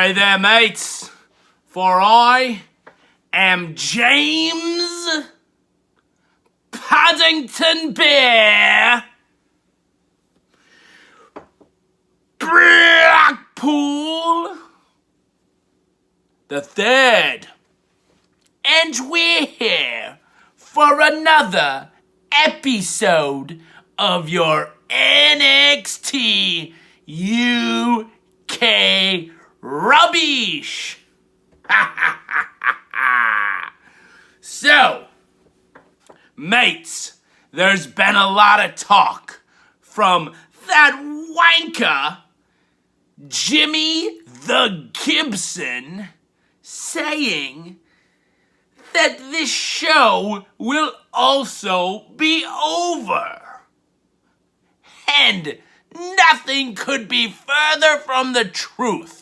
Hey there, mates, for I am James Paddington Bear Blackpool the third, and we're here for another episode of your NXT UK Rubbish. So, mates, there's been a lot of talk from that wanker Jimmy the Gibson saying that this show will also be over. And nothing could be further from the truth.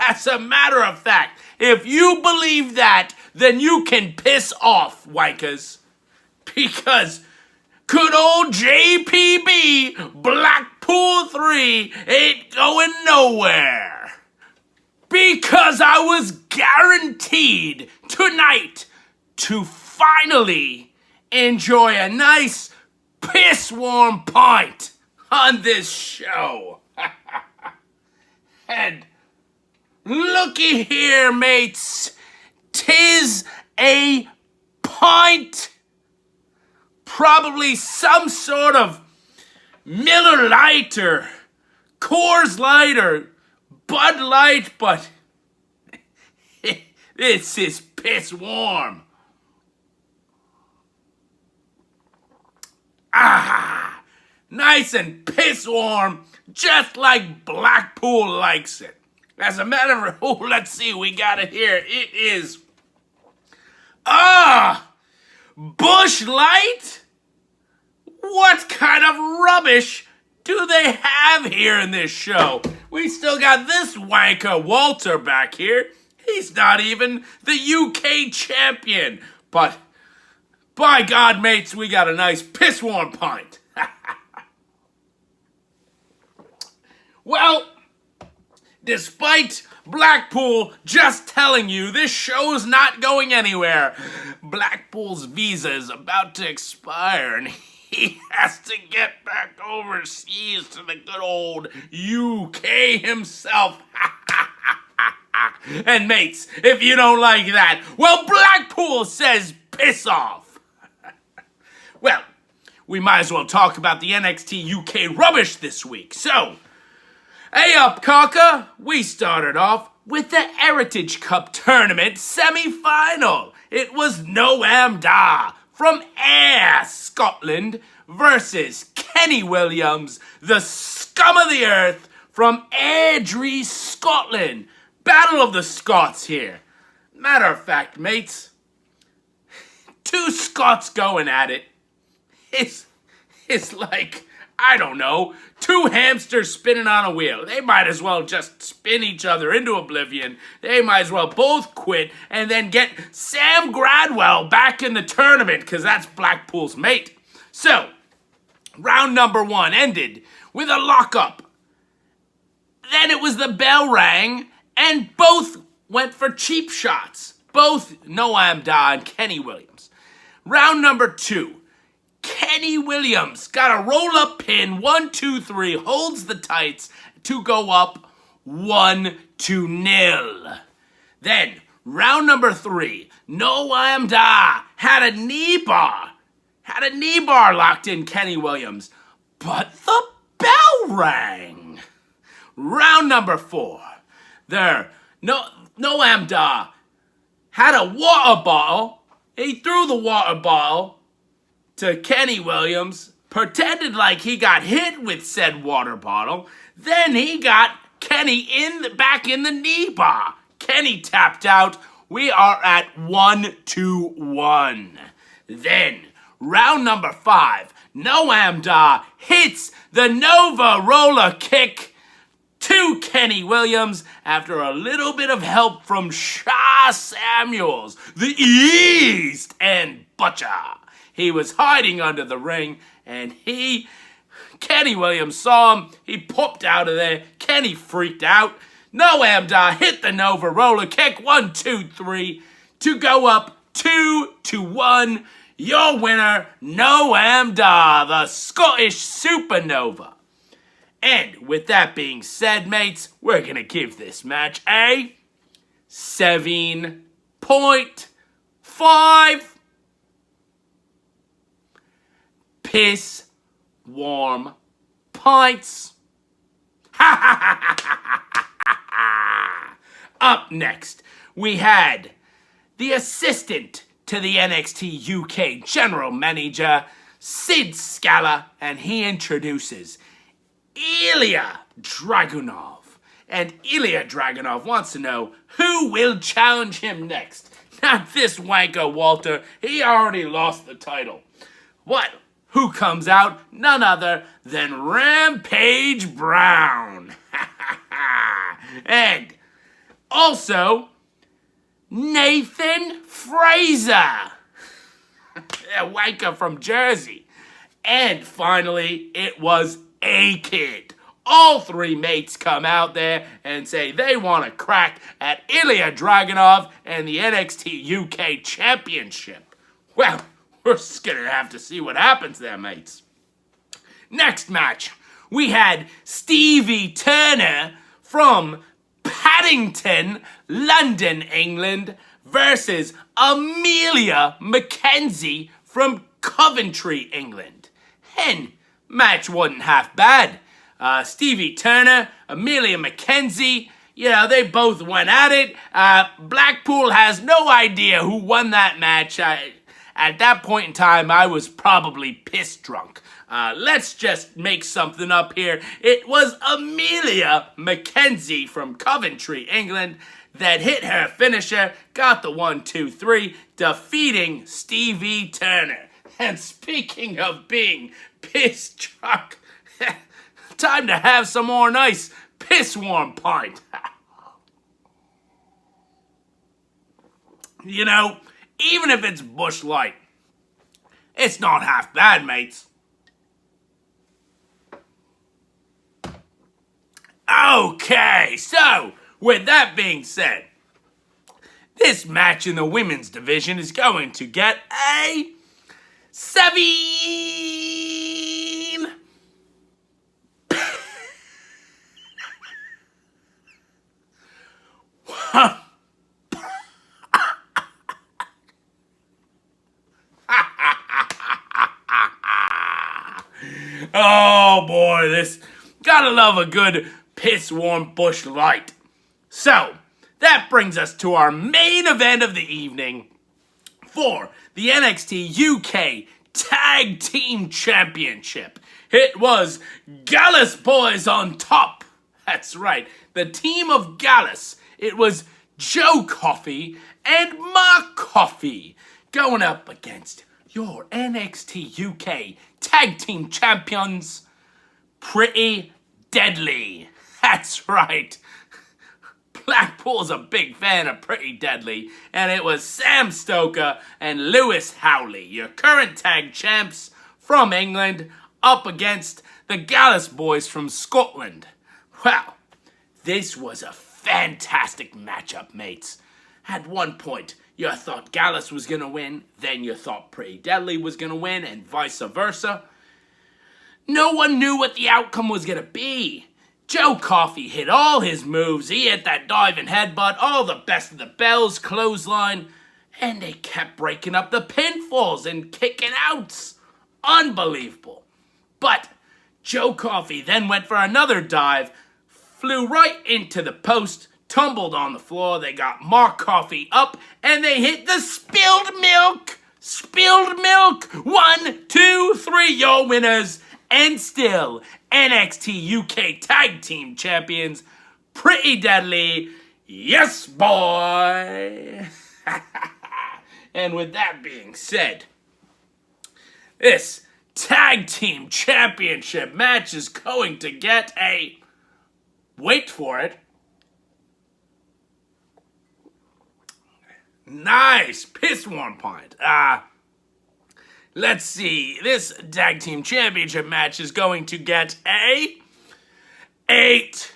As a matter of fact, if you believe that, then you can piss off, wankers. Because good old JPB Blackpool 3 ain't going nowhere. Because I was guaranteed tonight to finally enjoy a nice piss-warm pint on this show. And looky here, mates, 'tis a pint, probably some sort of Miller Lite or Coors Light or Bud Light, but this is piss warm. Nice and piss warm, just like Blackpool likes it. As a matter of, let's see, we got it here. It is, Bush Light? What kind of rubbish do they have here in this show? We still got this wanker Walter back here. He's not even the UK champion. But, by God, mates, we got a nice piss-warm pint. Well, despite Blackpool just telling you this show's not going anywhere, Blackpool's visa is about to expire and he has to get back overseas to the good old UK himself. And mates, if you don't like that, well, Blackpool says piss off. Well, we might as well talk about the NXT UK Rubbish this week. So, hey up, Cocker. We started off with the Heritage Cup Tournament semi-final. It was Noam from Ayr, Scotland, versus Kenny Williams, the scum of the earth, from Airdrie, Scotland. Battle of the Scots here. Matter of fact, mates, two Scots going at it. It's like, I don't know, two hamsters spinning on a wheel. They might as well just spin each other into oblivion. They might as well both quit and then get Sam Gradwell back in the tournament, because that's Blackpool's mate. So, round number 1 ended with a lockup. Then it was the bell rang, and both went for cheap shots. Both Noam and Kenny Williams. Round number 2. Kenny Williams got a roll-up pin, 1, 2, 3, holds the tights to go up 1-0. Then, round number 3, Noam had a knee bar. Had a knee bar locked in Kenny Williams, but the bell rang. Round number 4, Noam had a water bottle. He threw the water bottle to Kenny Williams, pretended like he got hit with said water bottle. Then he got Kenny back in the knee bar. Kenny tapped out. We are at 1-1. Then, round number 5, Noam hits the Nova roller kick to Kenny Williams after a little bit of help from Shaw Samuels, the East End Butcher. He was hiding under the ring, and Kenny Williams saw him. He popped out of there. Kenny freaked out. Noam hit the Nova roller kick, 1, 2, 3, to go up 2-1. Your winner, Noam, the Scottish Supernova. And with that being said, mates, we're going to give this match a 7.5 piss warm pints. Up next, we had the assistant to the NXT UK General Manager, Sid Scala, and he introduces Ilya Dragunov. And Ilya Dragunov wants to know who will challenge him next. Not this wanker Walter, he already lost the title. What? Who comes out? None other than Rampage Brown. And also, Nathan Fraser, a wanker from Jersey. And finally, it was A-Kid. All three mates come out there and say they want a crack at Ilya Dragunov and the NXT UK Championship. Well, we're just gonna have to see what happens there, mates. Next match, we had Stevie Turner from Paddington, London, England, versus Emilia McKenzie from Coventry, England. And match wasn't half bad. Stevie Turner, Emilia McKenzie, they both went at it. Blackpool has no idea who won that match. At that point in time, I was probably piss drunk. Let's just make something up here. It was Emilia McKenzie from Coventry, England, that hit her finisher, got the 1, 2, 3, defeating Stevie Turner. And speaking of being piss drunk, time to have some more nice piss warm pint. Even if it's Busch Light, it's not half bad, mates. Okay, so with that being said, this match in the women's division is going to get a 7. Oh boy, this gotta love a good piss warm Busch Light. So that brings us to our main event of the evening for the NXT UK Tag Team Championship. It was Gallus boys on top. That's right, the team of Gallus. It was Joe Coffey and Mark Coffey going up against your NXT UK Tag Team Champions, Pretty Deadly. That's right. Blackpool's a big fan of Pretty Deadly, and it was Sam Stoker and Lewis Howley, your current tag champs from England, up against the Gallus boys from Scotland. Well, this was a fantastic matchup, mates. At one point, you thought Gallus was going to win, then you thought Pretty Deadly was going to win, and vice versa. No one knew what the outcome was going to be. Joe Coffey hit all his moves. He hit that diving headbutt, all the best of the bells, clothesline, and they kept breaking up the pinfalls and kicking outs. Unbelievable. But Joe Coffey then went for another dive, flew right into the post, tumbled on the floor. They got Mark Coffey up, and they hit the spilled milk. Spilled milk. 1, 2, 3, your winners. And still, NXT UK Tag Team Champions, Pretty Deadly. Yes, boy. And with that being said, this Tag Team Championship match is going to get a, wait for it, nice piss warm pint. Let's see. This Tag Team Championship match is going to get a 8.5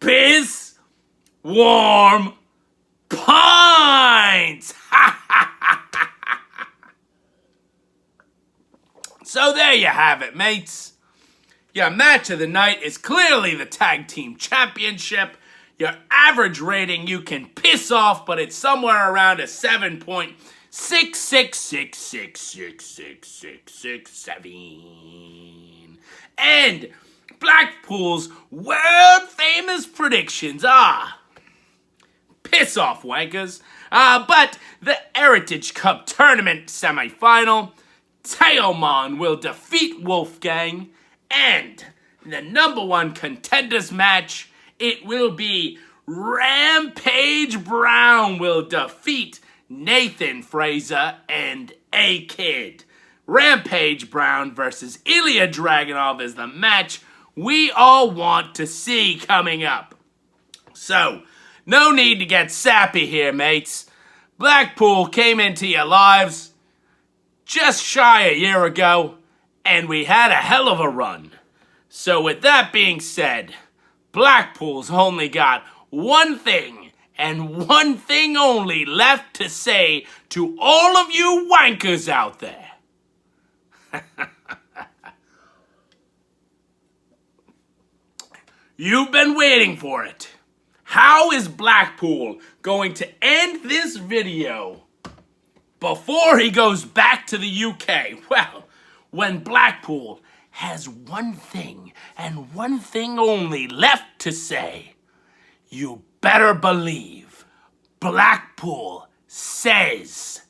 piss warm pints. So there you have it, mates. Your match of the night is clearly the Tag Team Championship. Your average rating, you can piss off, but it's somewhere around a 7.66666667. And Blackpool's world famous predictions are piss off, wankers. But the Heritage Cup Tournament semifinal, Teomon will defeat Wolfgang, and the number one contenders match, it will be Rampage Brown will defeat Nathan Fraser and A-Kid. Rampage Brown versus Ilya Dragunov is the match we all want to see coming up. So, no need to get sappy here, mates. Blackpool came into your lives just shy a year ago, and we had a hell of a run. So with that being said, Blackpool's only got one thing, and one thing only, left to say to all of you wankers out there. You've been waiting for it. How is Blackpool going to end this video before he goes back to the UK? Well, when Blackpool has one thing and one thing only left to say, you better believe Blackpool says